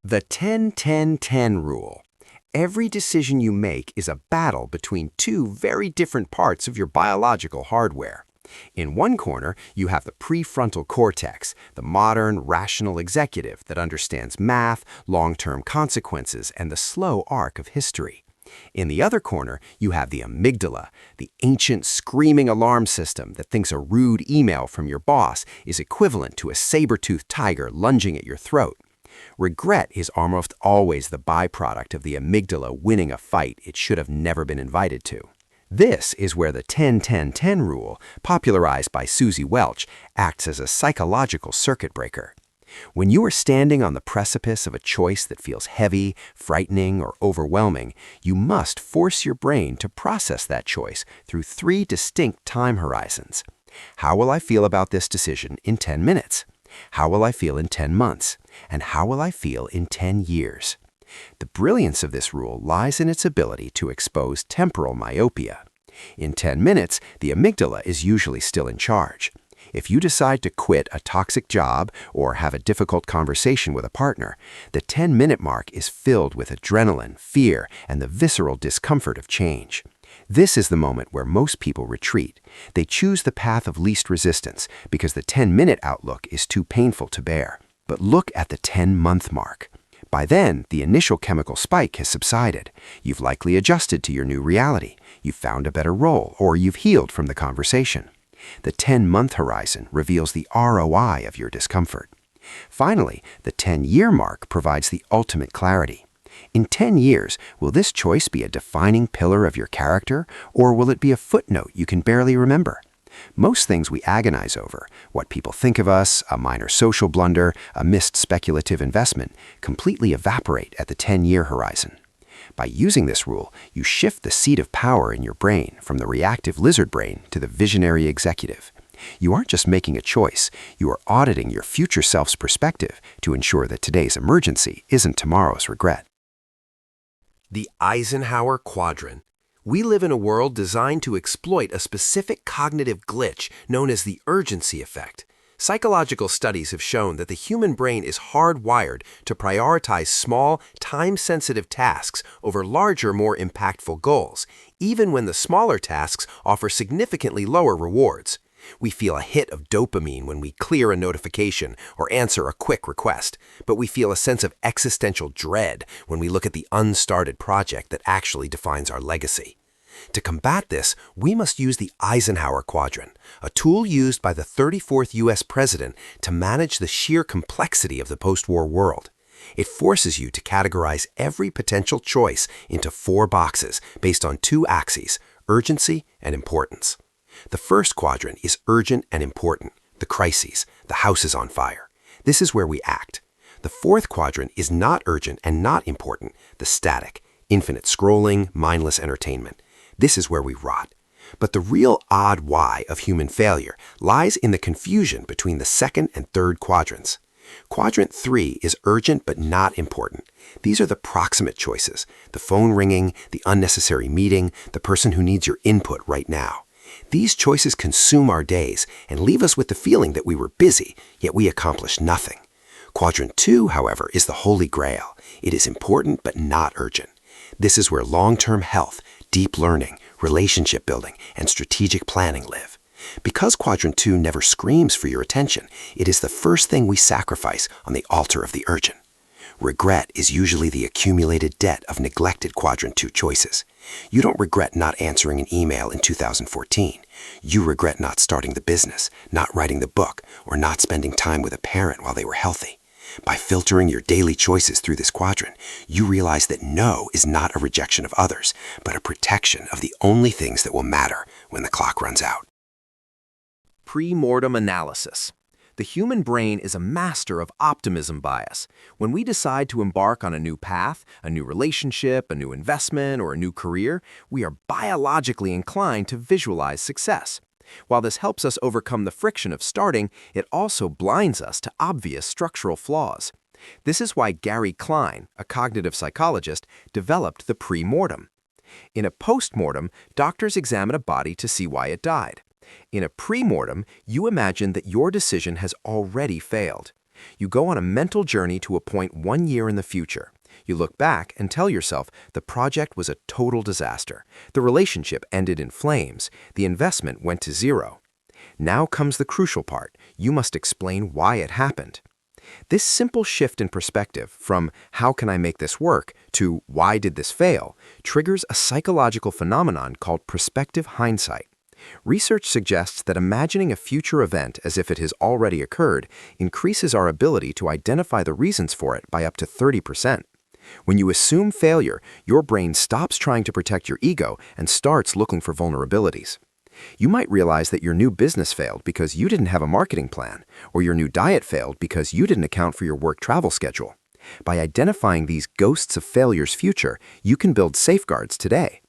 The 10-10-10 rule. Every decision you make is a battle between two very different parts of your biological hardware. In one corner, you have the prefrontal cortex, the modern, rational executive that understands math, long-term consequences, and the slow arc of history. In the other corner, you have the amygdala, the ancient screaming alarm system that thinks a rude email from your boss is equivalent to a saber-toothed tiger lunging at your throat. Regret is almost always the byproduct of the amygdala winning a fight it should have never been invited to. This is where the 10-10-10 rule, popularized by Susie Welch, acts as a psychological circuit breaker. When you are standing on the precipice of a choice that feels heavy, frightening, or overwhelming, you must force your brain to process that choice through three distinct time horizons. How will I feel about this decision in 10 minutes? How will I feel in 10 months? And how will I feel in 10 years? The brilliance of this rule lies in its ability to expose temporal myopia. In 10 minutes, the amygdala is usually still in charge. If you decide to quit a toxic job or have a difficult conversation with a partner, the 10-minute mark is filled with adrenaline, fear, and the visceral discomfort of change. This is the moment where most people retreat. They choose the path of least resistance because the 10-minute outlook is too painful to bear. But look at the 10-month mark. By then, the initial chemical spike has subsided. You've likely adjusted to your new reality. You've found a better role, or you've healed from the conversation. The 10-month horizon reveals the ROI of your discomfort. Finally, the 10-year mark provides the ultimate clarity. In 10 years, will this choice be a defining pillar of your character, or will it be a footnote you can barely remember? Most things we agonize over, what people think of us, a minor social blunder, a missed speculative investment, completely evaporate at the 10-year horizon. By using this rule, you shift the seat of power in your brain from the reactive lizard brain to the visionary executive. You aren't just making a choice, you are auditing your future self's perspective to ensure that today's emergency isn't tomorrow's regret. The Eisenhower Quadrant. We live in a world designed to exploit a specific cognitive glitch known as the urgency effect. Psychological studies have shown that the human brain is hardwired to prioritize small, time-sensitive tasks over larger, more impactful goals, even when the smaller tasks offer significantly lower rewards. We feel a hit of dopamine when we clear a notification or answer a quick request, but we feel a sense of existential dread when we look at the unstarted project that actually defines our legacy. To combat this, we must use the Eisenhower Quadrant, a tool used by the 34th U.S. president to manage the sheer complexity of the post-war world. It forces you to categorize every potential choice into 4 boxes based on 2 axes, urgency and importance. The first quadrant is urgent and important, the crises, the house is on fire. This is where we act. The fourth quadrant is not urgent and not important, the static, infinite scrolling, mindless entertainment. This is where we rot. But the real odd why of human failure lies in the confusion between the second and third quadrants. Quadrant 3 is urgent but not important. These are the proximate choices, the phone ringing, the unnecessary meeting, the person who needs your input right now. These choices consume our days and leave us with the feeling that we were busy, yet we accomplished nothing. Quadrant 2, however, is the holy grail. It is important but not urgent. This is where long-term health, deep learning, relationship building, and strategic planning live. Because Quadrant 2 never screams for your attention, it is the first thing we sacrifice on the altar of the urgent. Regret is usually the accumulated debt of neglected Quadrant 2 choices. You don't regret not answering an email in 2014. You regret not starting the business, not writing the book, or not spending time with a parent while they were healthy. By filtering your daily choices through this quadrant, you realize that no is not a rejection of others, but a protection of the only things that will matter when the clock runs out. Pre-mortem analysis. The human brain is a master of optimism bias. When we decide to embark on a new path, a new relationship, a new investment, or a new career, we are biologically inclined to visualize success. While this helps us overcome the friction of starting, it also blinds us to obvious structural flaws. This is why Gary Klein, a cognitive psychologist, developed the pre-mortem. In a post-mortem, doctors examine a body to see why it died. In a pre-mortem, you imagine that your decision has already failed. You go on a mental journey to a point 1 year in the future. You look back and tell yourself the project was a total disaster. The relationship ended in flames. The investment went to zero. Now comes the crucial part. You must explain why it happened. This simple shift in perspective from "how can I make this work" to "why did this fail" triggers a psychological phenomenon called prospective hindsight. Research suggests that imagining a future event as if it has already occurred increases our ability to identify the reasons for it by up to 30%. When you assume failure, your brain stops trying to protect your ego and starts looking for vulnerabilities. You might realize that your new business failed because you didn't have a marketing plan, or your new diet failed because you didn't account for your work travel schedule. By identifying these ghosts of failure's future, you can build safeguards today.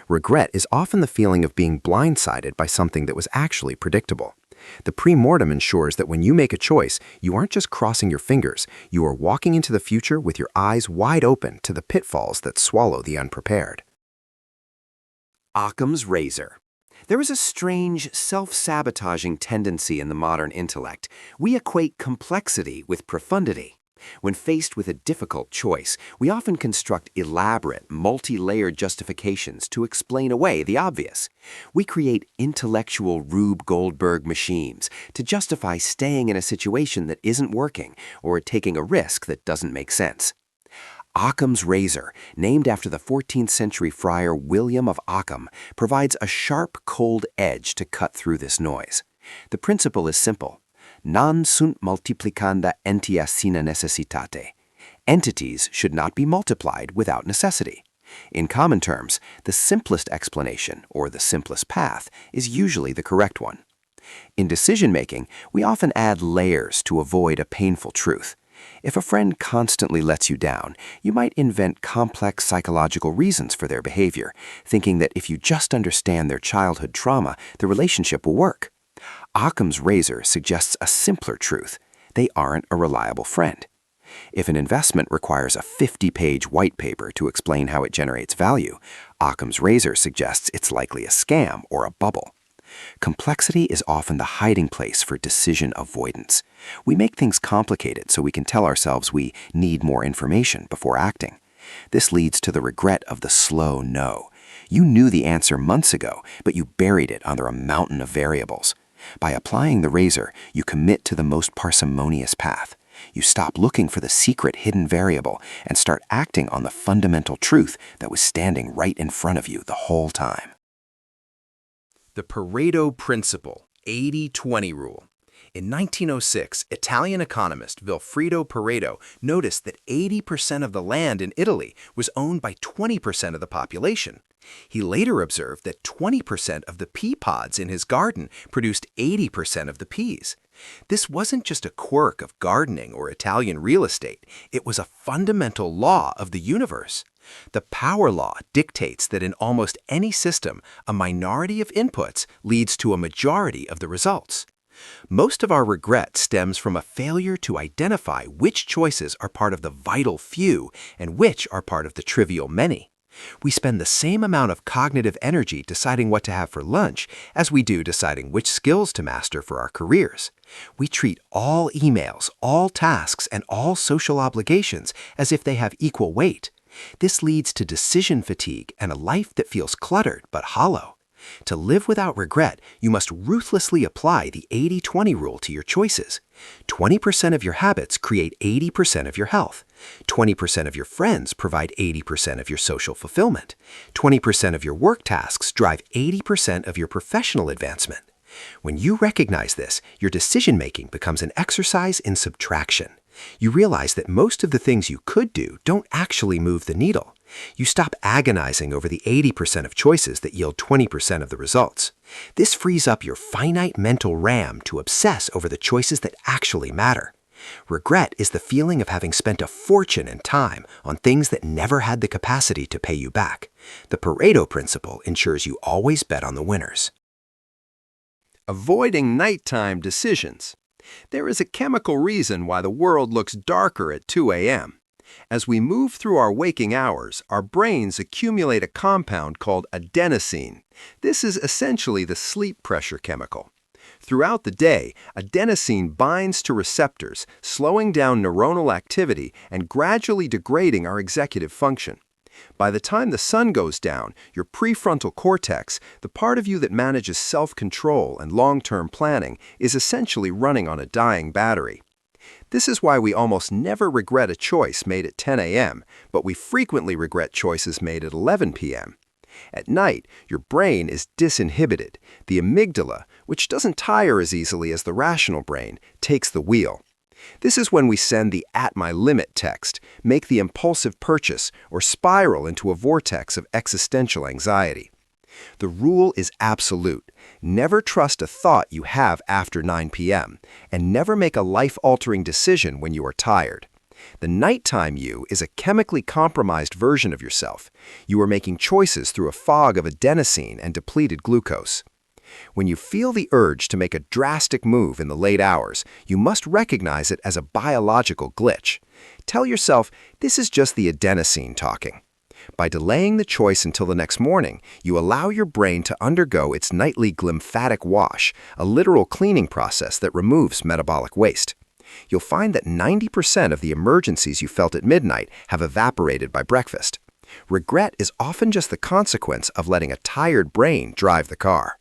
Regret is often the feeling of being blindsided by something that was actually predictable. The pre-mortem ensures that when you make a choice, you aren't just crossing your fingers, you are walking into the future with your eyes wide open to the pitfalls that swallow the unprepared. Occam's razor. There is a strange, self-sabotaging tendency in the modern intellect. We equate complexity with profundity. When faced with a difficult choice, we often construct elaborate, multi-layered justifications to explain away the obvious. We create intellectual Rube Goldberg machines to justify staying in a situation that isn't working or taking a risk that doesn't make sense. Occam's razor, named after the 14th century friar William of Occam, provides a sharp, cold edge to cut through this noise. The principle is simple. Non sunt multiplicanda entia sine necessitate. Entities should not be multiplied without necessity. In common terms, the simplest explanation, or the simplest path, is usually the correct one. In decision-making, we often add layers to avoid a painful truth. If a friend constantly lets you down, you might invent complex psychological reasons for their behavior, thinking that if you just understand their childhood trauma, the relationship will work. Occam's razor suggests a simpler truth. They aren't a reliable friend. If an investment requires a 50-page white paper to explain how it generates value, Occam's razor suggests it's likely a scam or a bubble. Complexity is often the hiding place for decision avoidance. We make things complicated so we can tell ourselves we need more information before acting. This leads to the regret of the slow no. You knew the answer months ago, but you buried it under a mountain of variables. By applying the razor, you commit to the most parsimonious path. You stop looking for the secret hidden variable and start acting on the fundamental truth that was standing right in front of you the whole time. The Pareto principle, 80-20 rule. In 1906, Italian economist Vilfredo Pareto noticed that 80% of the land in Italy was owned by 20% of the population. He later observed that 20% of the pea pods in his garden produced 80% of the peas. This wasn't just a quirk of gardening or Italian real estate. It was a fundamental law of the universe. The power law dictates that in almost any system, a minority of inputs leads to a majority of the results. Most of our regret stems from a failure to identify which choices are part of the vital few and which are part of the trivial many. We spend the same amount of cognitive energy deciding what to have for lunch as we do deciding which skills to master for our careers. We treat all emails, all tasks, and all social obligations as if they have equal weight. This leads to decision fatigue and a life that feels cluttered but hollow. To live without regret, you must ruthlessly apply the 80-20 rule to your choices. 20% of your habits create 80% of your health. 20% of your friends provide 80% of your social fulfillment. 20% of your work tasks drive 80% of your professional advancement. When you recognize this, your decision-making becomes an exercise in subtraction. You realize that most of the things you could do don't actually move the needle. You stop agonizing over the 80% of choices that yield 20% of the results. This frees up your finite mental RAM to obsess over the choices that actually matter. Regret is the feeling of having spent a fortune and time on things that never had the capacity to pay you back. The Pareto principle ensures you always bet on the winners. Avoiding nighttime decisions. There is a chemical reason why the world looks darker at 2 a.m. As we move through our waking hours, our brains accumulate a compound called adenosine. This is essentially the sleep pressure chemical. Throughout the day, adenosine binds to receptors, slowing down neuronal activity and gradually degrading our executive function. By the time the sun goes down, your prefrontal cortex, the part of you that manages self-control and long-term planning, is essentially running on a dying battery. This is why we almost never regret a choice made at 10 a.m., but we frequently regret choices made at 11 p.m. At night, your brain is disinhibited. The amygdala, which doesn't tire as easily as the rational brain, takes the wheel. This is when we send the "at my limit" text, make the impulsive purchase, or spiral into a vortex of existential anxiety. The rule is absolute. Never trust a thought you have after 9 p.m., and never make a life-altering decision when you are tired. The nighttime you is a chemically compromised version of yourself. You are making choices through a fog of adenosine and depleted glucose. When you feel the urge to make a drastic move in the late hours, you must recognize it as a biological glitch. Tell yourself, this is just the adenosine talking. By delaying the choice until the next morning, you allow your brain to undergo its nightly glymphatic wash, a literal cleaning process that removes metabolic waste. You'll find that 90% of the emergencies you felt at midnight have evaporated by breakfast. Regret is often just the consequence of letting a tired brain drive the car.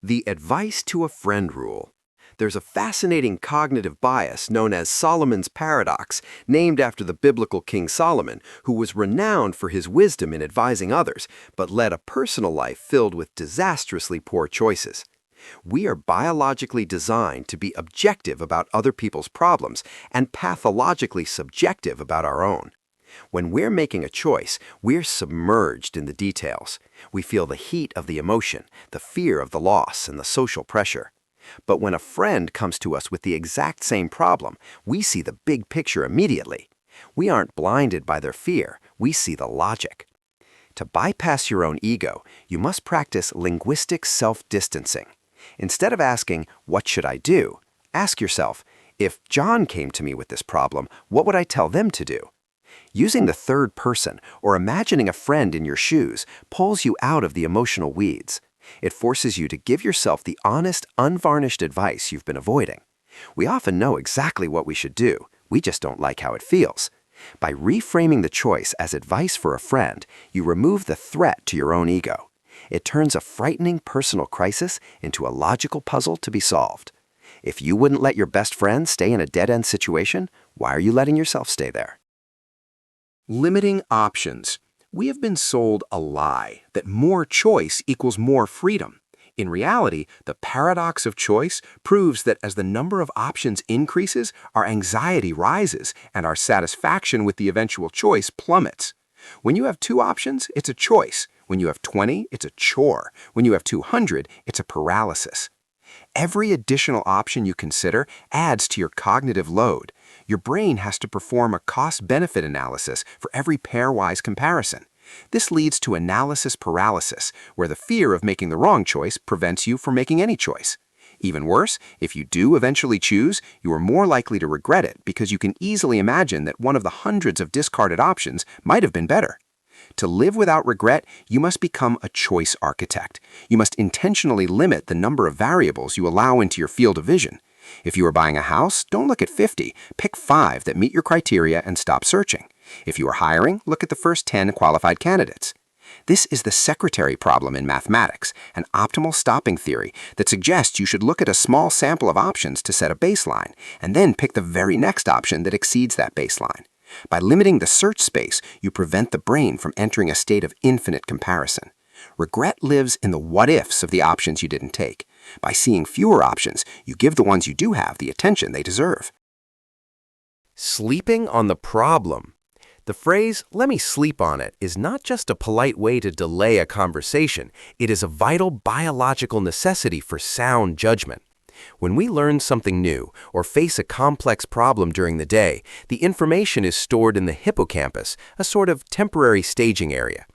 The advice to a friend rule. There's a fascinating cognitive bias known as Solomon's paradox, named after the biblical King Solomon, who was renowned for his wisdom in advising others, but led a personal life filled with disastrously poor choices. We are biologically designed to be objective about other people's problems and pathologically subjective about our own. When we're making a choice, we're submerged in the details. We feel the heat of the emotion, the fear of the loss, and the social pressure. But when a friend comes to us with the exact same problem, we see the big picture immediately. We aren't blinded by their fear, we see the logic. To bypass your own ego, you must practice linguistic self-distancing. Instead of asking, "What should I do?" ask yourself, "If John came to me with this problem, what would I tell them to do?" Using the third person or imagining a friend in your shoes pulls you out of the emotional weeds. It forces you to give yourself the honest, unvarnished advice you've been avoiding. We often know exactly what we should do, we just don't like how it feels. By reframing the choice as advice for a friend, you remove the threat to your own ego. It turns a frightening personal crisis into a logical puzzle to be solved. If you wouldn't let your best friend stay in a dead-end situation, why are you letting yourself stay there? Limiting options. We have been sold a lie that more choice equals more freedom. In reality, the paradox of choice proves that as the number of options increases, our anxiety rises and our satisfaction with the eventual choice plummets. When you have 2 options, it's a choice. When you have 20, it's a chore. When you have 200, it's a paralysis. Every additional option you consider adds to your cognitive load. Your brain has to perform a cost-benefit analysis for every pairwise comparison. This leads to analysis paralysis, where the fear of making the wrong choice prevents you from making any choice. Even worse, if you do eventually choose, you are more likely to regret it because you can easily imagine that one of the hundreds of discarded options might have been better. To live without regret, you must become a choice architect. You must intentionally limit the number of variables you allow into your field of vision. If you are buying a house, don't look at 50. Pick 5 that meet your criteria and stop searching. If you are hiring, look at the first 10 qualified candidates. This is the secretary problem in mathematics, an optimal stopping theory that suggests you should look at a small sample of options to set a baseline, and then pick the very next option that exceeds that baseline. By limiting the search space, you prevent the brain from entering a state of infinite comparison. Regret lives in the what-ifs of the options you didn't take. By seeing fewer options, you give the ones you do have the attention they deserve. Sleeping on the problem. The phrase, "let me sleep on it," is not just a polite way to delay a conversation. It is a vital biological necessity for sound judgment. When we learn something new or face a complex problem during the day, the information is stored in the hippocampus, a sort of temporary staging area.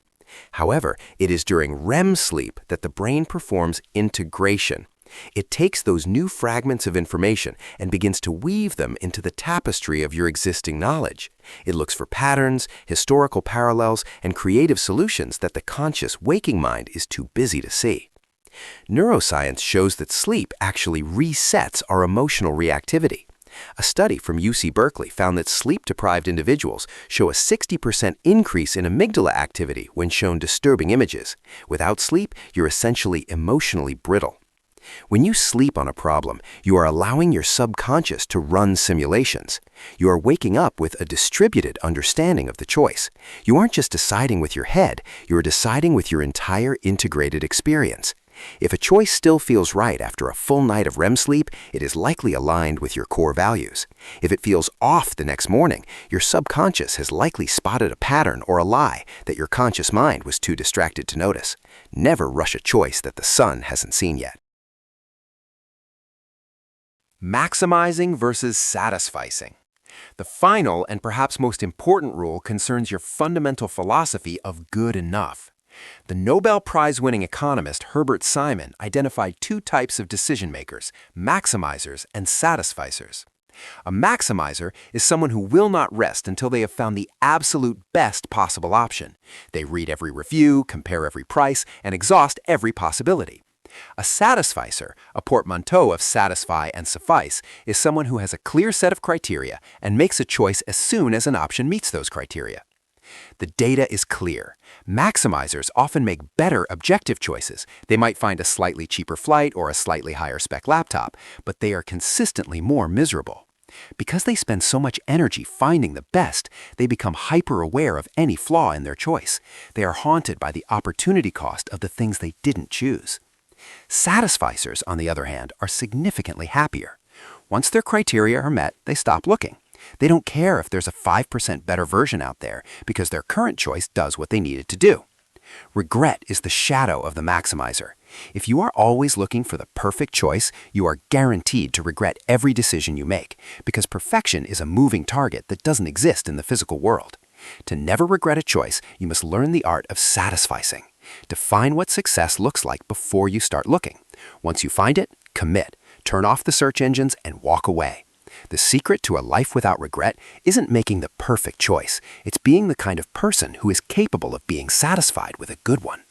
However, it is during REM sleep that the brain performs integration. It takes those new fragments of information and begins to weave them into the tapestry of your existing knowledge. It looks for patterns, historical parallels, and creative solutions that the conscious waking mind is too busy to see. Neuroscience shows that sleep actually resets our emotional reactivity. A study from UC Berkeley found that sleep-deprived individuals show a 60% increase in amygdala activity when shown disturbing images. Without sleep, you're essentially emotionally brittle. When you sleep on a problem, you are allowing your subconscious to run simulations. You are waking up with a distributed understanding of the choice. You aren't just deciding with your head, you are deciding with your entire integrated experience. If a choice still feels right after a full night of REM sleep, it is likely aligned with your core values. If it feels off the next morning, your subconscious has likely spotted a pattern or a lie that your conscious mind was too distracted to notice. Never rush a choice that the sun hasn't seen yet. Maximizing versus satisficing. The final and perhaps most important rule concerns your fundamental philosophy of good enough. The Nobel Prize-winning economist Herbert Simon identified two types of decision-makers, maximizers and satisficers. A maximizer is someone who will not rest until they have found the absolute best possible option. They read every review, compare every price, and exhaust every possibility. A satisficer, a portmanteau of satisfy and suffice, is someone who has a clear set of criteria and makes a choice as soon as an option meets those criteria. The data is clear. Maximizers often make better objective choices. They might find a slightly cheaper flight or a slightly higher spec laptop, but they are consistently more miserable. Because they spend so much energy finding the best, they become hyper-aware of any flaw in their choice. They are haunted by the opportunity cost of the things they didn't choose. Satisficers, on the other hand, are significantly happier. Once their criteria are met, they stop looking. They don't care if there's a 5% better version out there because their current choice does what they need it to do. Regret is the shadow of the maximizer. If you are always looking for the perfect choice, you are guaranteed to regret every decision you make because perfection is a moving target that doesn't exist in the physical world. To never regret a choice, you must learn the art of satisficing. Define what success looks like before you start looking. Once you find it, commit. Turn off the search engines and walk away. The secret to a life without regret isn't making the perfect choice. It's being the kind of person who is capable of being satisfied with a good one.